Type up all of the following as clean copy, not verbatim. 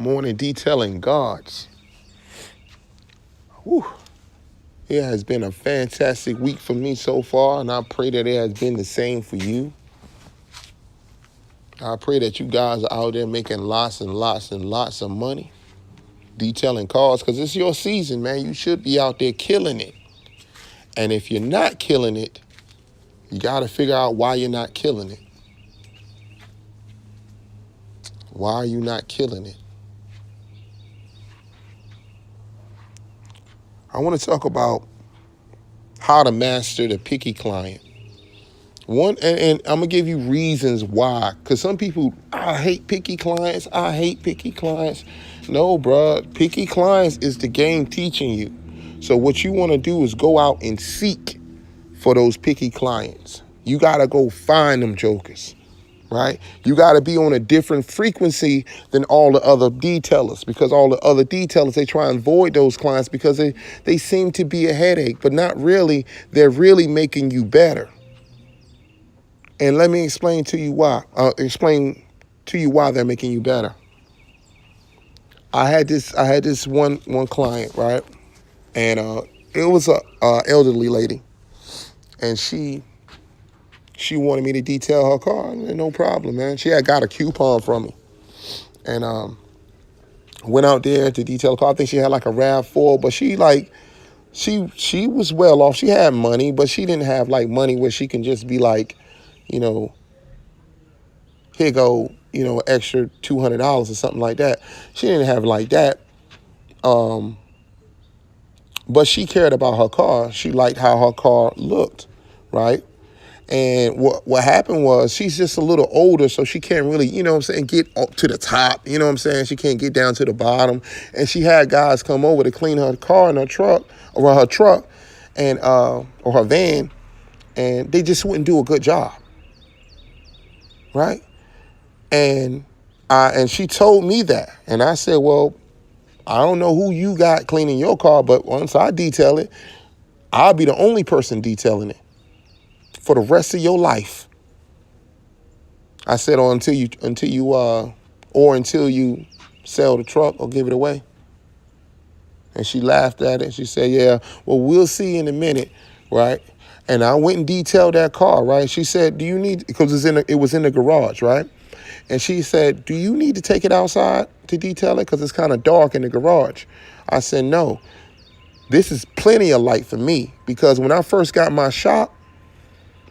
morning detailing guards. Whew. It has been a fantastic week for me so far, and I pray that it has been the same for you. I pray that you guys are out there making lots and lots and lots of money detailing cars, because it's your season, man. You should be out there killing it. And if you're not killing it, you got to figure out why you're not killing it. Why are you not killing it? I want to talk about how to master the picky client. And I'm gonna give you reasons why. Cause some people, I hate picky clients. I hate picky clients. No, bruh, picky clients is the game teaching you. So what you want to do is go out and seek for those picky clients. You gotta go find them jokers, right? You gotta be on a different frequency than all the other detailers, because all the other detailers, they try and avoid those clients because they seem to be a headache, but not really. They're really making you better. And let me explain to you why. Why they're making you better. I had this one client, right? And it was a elderly lady, and she wanted me to detail her car. No problem, man. She had got a coupon from me, and went out there to detail the car. I think she had like a RAV4, but she was well off. She had money, but she didn't have like money where she can just be like, you know, here go, extra $200 or something like that. She didn't have it like that. But she cared about her car. She liked how her car looked, right? And what happened was, she's just a little older, so she can't really, get up to the top, She can't get down to the bottom. And she had guys come over to clean her car and her truck, and or her van, and they just wouldn't do a good job, right? And she told me that. And I said, well, I don't know who you got cleaning your car, but once I detail it, I'll be the only person detailing it for the rest of your life. I said, or until you sell the truck or give it away. And she laughed at it. She said, yeah, well, we'll see in a minute, right? And I went and detailed that car, right? She said, do you need, because it was in the garage, right? And she said, do you need to take it outside to detail it? Because it's kind of dark in the garage. I said, no, this is plenty of light for me. Because when I first got my shop,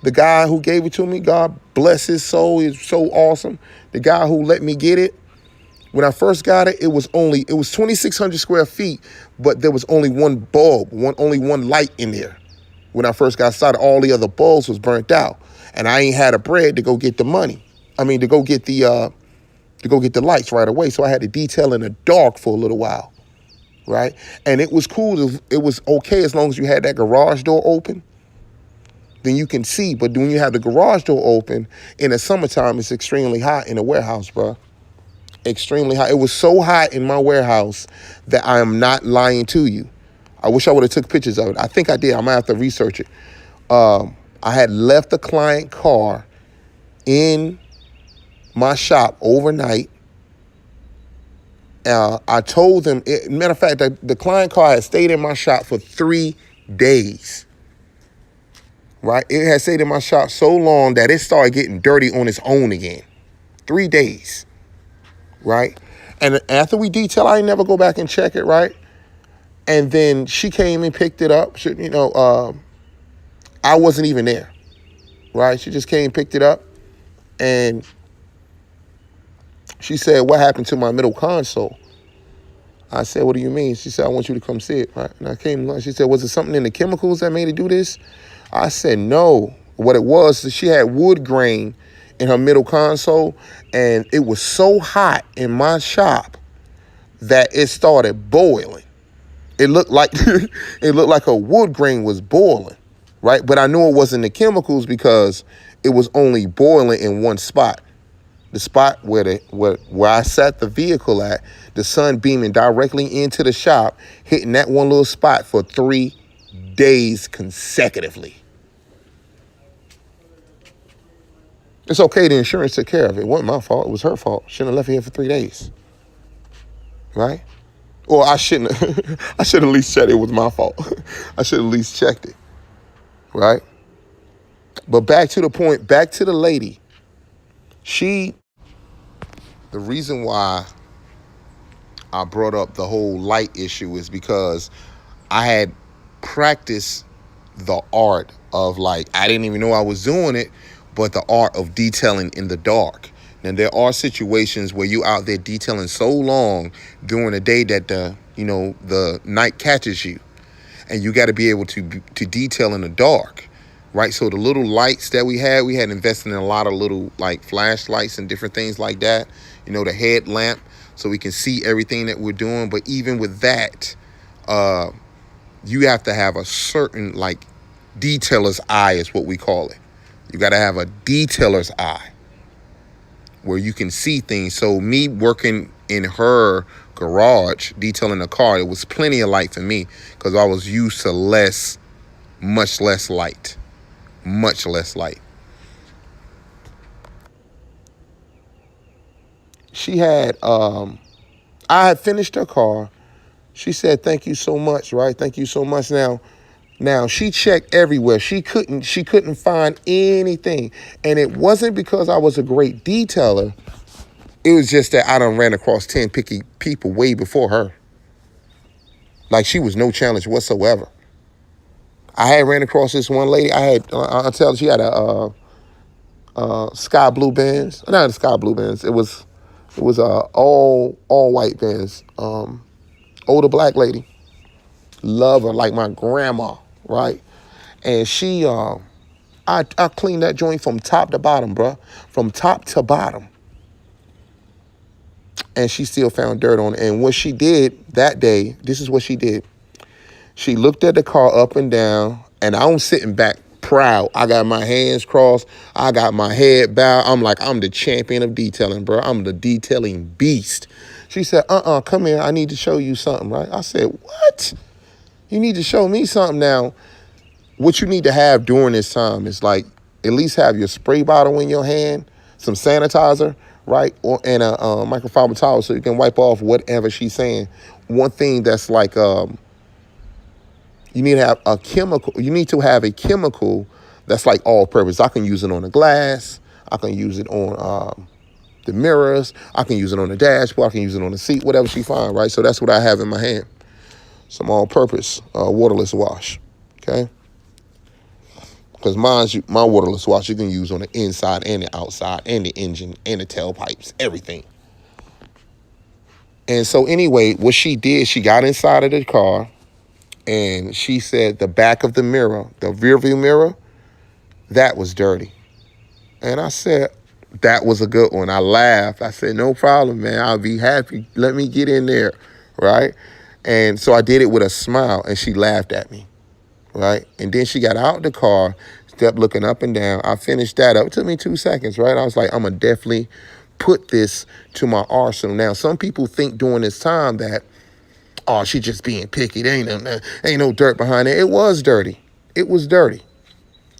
the guy who gave it to me, God bless his soul, he's so awesome. The guy who let me get it, when I first got it, it was 2,600 square feet, but there was only one bulb, only one light in there. When I first got started, all the other bulbs was burnt out. And I ain't had a bread to go get the money. To go get the lights right away. So I had to detail in the dark for a little while, right? And it was cool. It was okay as long as you had that garage door open. Then you can see. But when you have the garage door open in the summertime, it's extremely hot in the warehouse, bro. Extremely hot. It was so hot in my warehouse that I am not lying to you. I wish I would have took pictures of it. I think I did. I might have to research it. I had left the client car in my shop overnight. I told them, matter of fact, the client car had stayed in my shop for 3 days, right? It had stayed in my shop so long that it started getting dirty on its own again. 3 days, right? And after we detail, I never go back and check it, right? And then she came and picked it up. I wasn't even there, right? She just came and picked it up, and she said, what happened to my middle console? I said, what do you mean? She said, I want you to come see it, right? And I came along. She said, was it something in the chemicals that made it do this? I said, no. What it was, she had wood grain in her middle console, and it was so hot in my shop that it started boiling. It looked like a wood grain was boiling, right? But I knew it wasn't the chemicals because it was only boiling in one spot. The spot where I sat the vehicle at, the sun beaming directly into the shop, hitting that one little spot for 3 days consecutively. It's okay, the insurance took care of it. It wasn't my fault, it was her fault. Shouldn't have left it here for 3 days. right? Or I shouldn't. I should at least checked it. It was my fault. I should at least checked it, right? But back to the point. Back to the lady. The reason why I brought up the whole light issue is because I had practiced the art of, like, I didn't even know I was doing it, but the art of detailing in the dark. And there are situations where you out there detailing so long during the day that the night catches you, and you got to be able to detail in the dark, right? So the little lights that we had invested in a lot of little like flashlights and different things like that. The headlamp, so we can see everything that we're doing. But even with that, you have to have a certain like detailer's eye is what we call it. You got to have a detailer's eye where you can see things. So me working in her garage detailing a car, it was plenty of light for me because I was used to much less light. She had, I had finished her car. She said, "Thank you so much," right? "Thank you so much." Now she checked everywhere. She couldn't find anything. And it wasn't because I was a great detailer. It was just that I done ran across 10 picky people way before her. Like, she was no challenge whatsoever. I had ran across this one lady. I'll tell you, she had a sky blue Benz. Not a sky blue Benz. It was all white Benz. Older black lady. Love her like my grandma, right? And she, I cleaned that joint from top to bottom, bruh. From top to bottom. And she still found dirt on it. And what she did that day, this is what she did. She looked at the car up and down, and I'm sitting back proud. I got my hands crossed. I got my head bowed. I'm like, I'm the champion of detailing, bro. I'm the detailing beast. She said, come here. I need to show you something, right? I said, what? You need to show me something now. What you need to have during this time is like, at least have your spray bottle in your hand, some sanitizer, right? And a microfiber towel so you can wipe off whatever she's saying. One thing that's like, you need to have a chemical. You need to have a chemical that's like all purpose. I can use it on the glass. I can use it on the mirrors. I can use it on the dashboard. I can use it on the seat, whatever she finds, right? So that's what I have in my hand. Some all-purpose waterless wash, okay? Because my waterless wash you can use on the inside and the outside and the engine and the tailpipes, everything. And so anyway, what she did, she got inside of the car and she said the back of the mirror, the rear view mirror, that was dirty. And I said, that was a good one. I laughed. I said, no problem, man. I'll be happy. Let me get in there, right? And so I did it with a smile, and she laughed at me, right? And then she got out of the car, kept looking up and down. I finished that up. It took me 2 seconds, right? I was like, I'm going to definitely put this to my arsenal. Now, some people think during this time that, oh, she just being picky. There ain't no dirt behind it. It was dirty. It was dirty.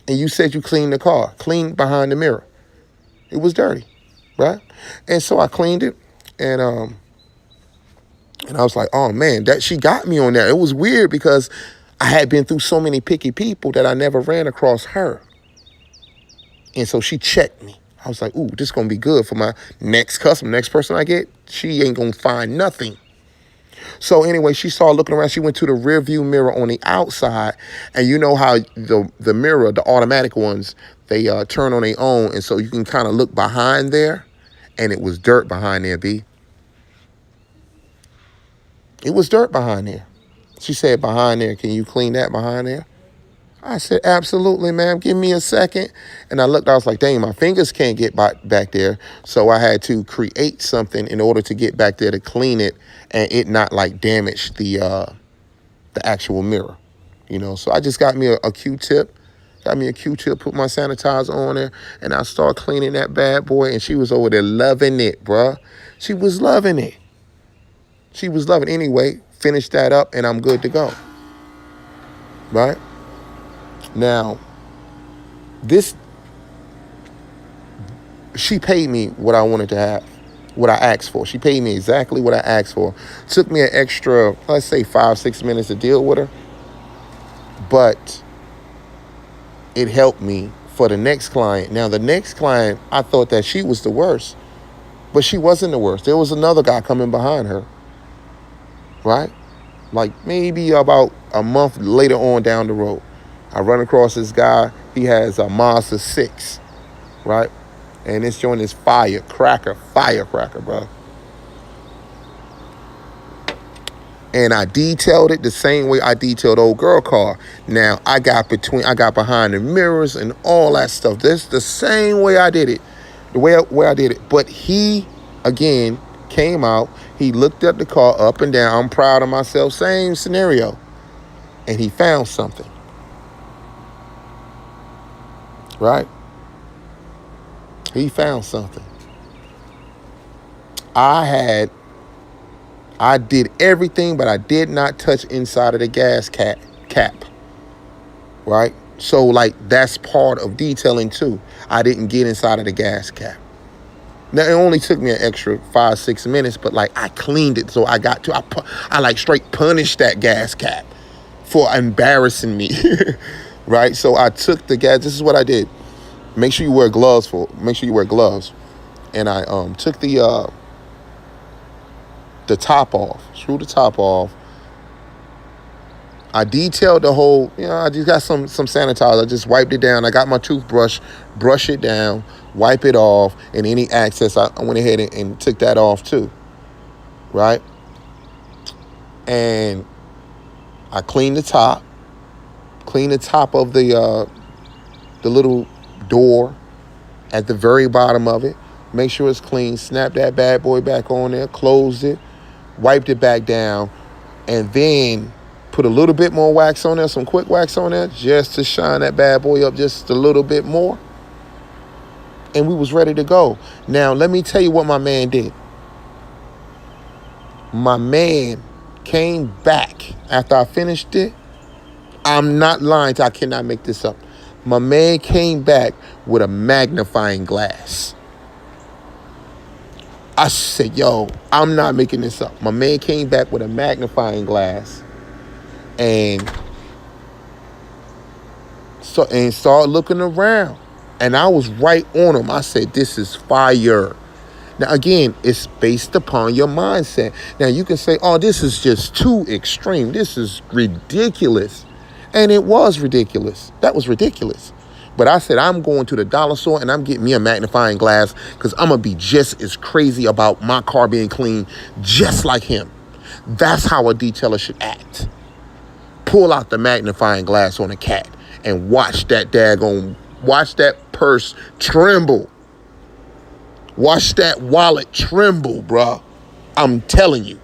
And you said you cleaned the car, cleaned behind the mirror. It was dirty, right? And so I cleaned it, and I was like, oh man, that she got me on that. It was weird because I had been through so many picky people that I never ran across her. And so she checked me. I was like, ooh, this is gonna be good for my next customer, next person I get. She ain't gonna find nothing. So anyway, she saw looking around. She went to the rear view mirror on the outside. And you know how the mirror, the automatic ones, they turn on their own. And so you can kind of look behind there. And it was dirt behind there, B. It was dirt behind there. She said, behind there, can you clean that behind there? I said, absolutely, ma'am. Give me a second. And I looked, I was like, dang, my fingers can't get back there. So I had to create something in order to get back there to clean it and it not like damage the actual mirror, So I just got me a Q-tip, put my sanitizer on there, and I started cleaning that bad boy, and she was over there loving it, bruh. She was loving it. She was loving it. Anyway, finished that up, and I'm good to go, right? Now, she paid me what I wanted to have. what I asked for. She paid me exactly what I asked for. Took me an extra, let's say 5-6 minutes to deal with her, but it helped me for the next client. Now, the next client, I thought that she was the worst, but she wasn't the worst. There was another guy coming behind her, right? Like maybe about a month later on down the road, I run across this guy. He has a Mazda 6, right? And this joint is firecracker, bro. And I detailed it the same way I detailed old girl car. Now, I got behind the mirrors and all that stuff. This the same way I did it, the way I did it. But he, again, came out. He looked at the car up and down. I'm proud of myself. Same scenario. And he found something. Right? He found something. I did everything, but I did not touch inside of the gas cap. Right? So, like, that's part of detailing, too. I didn't get inside of the gas cap. Now, it only took me an extra 5-6 minutes, but, like, I cleaned it. So I like, straight punished that gas cap for embarrassing me. Right? So I took the gas. This is what I did. Make sure you wear gloves. And I took the top off, screw the top off. I detailed the whole, I just got some sanitizer. I just wiped it down. I got my toothbrush, brush it down, wipe it off, and any excess, I went ahead and took that off too, right? And I cleaned the top of the little door at the very bottom of it. Make sure it's clean. Snap that bad boy back on there. Closed it. Wiped it back down. And then put a little bit more wax on there. Some quick wax on there. Just to shine that bad boy up just a little bit more. And we was ready to go. Now, let me tell you what my man did. My man came back after I finished it. I'm not lying. I cannot make this up. My man came back with a magnifying glass. I said, yo, I'm not making this up. My man came back with a magnifying glass and started looking around. And I was right on him. I said, this is fire. Now, again, it's based upon your mindset. Now, you can say, oh, this is just too extreme. This is ridiculous. And it was ridiculous. That was ridiculous. But I said, I'm going to the dollar store and I'm getting me a magnifying glass because I'm going to be just as crazy about my car being clean just like him. That's how a detailer should act. Pull out the magnifying glass on a cat and watch that purse tremble. Watch that wallet tremble, bruh. I'm telling you.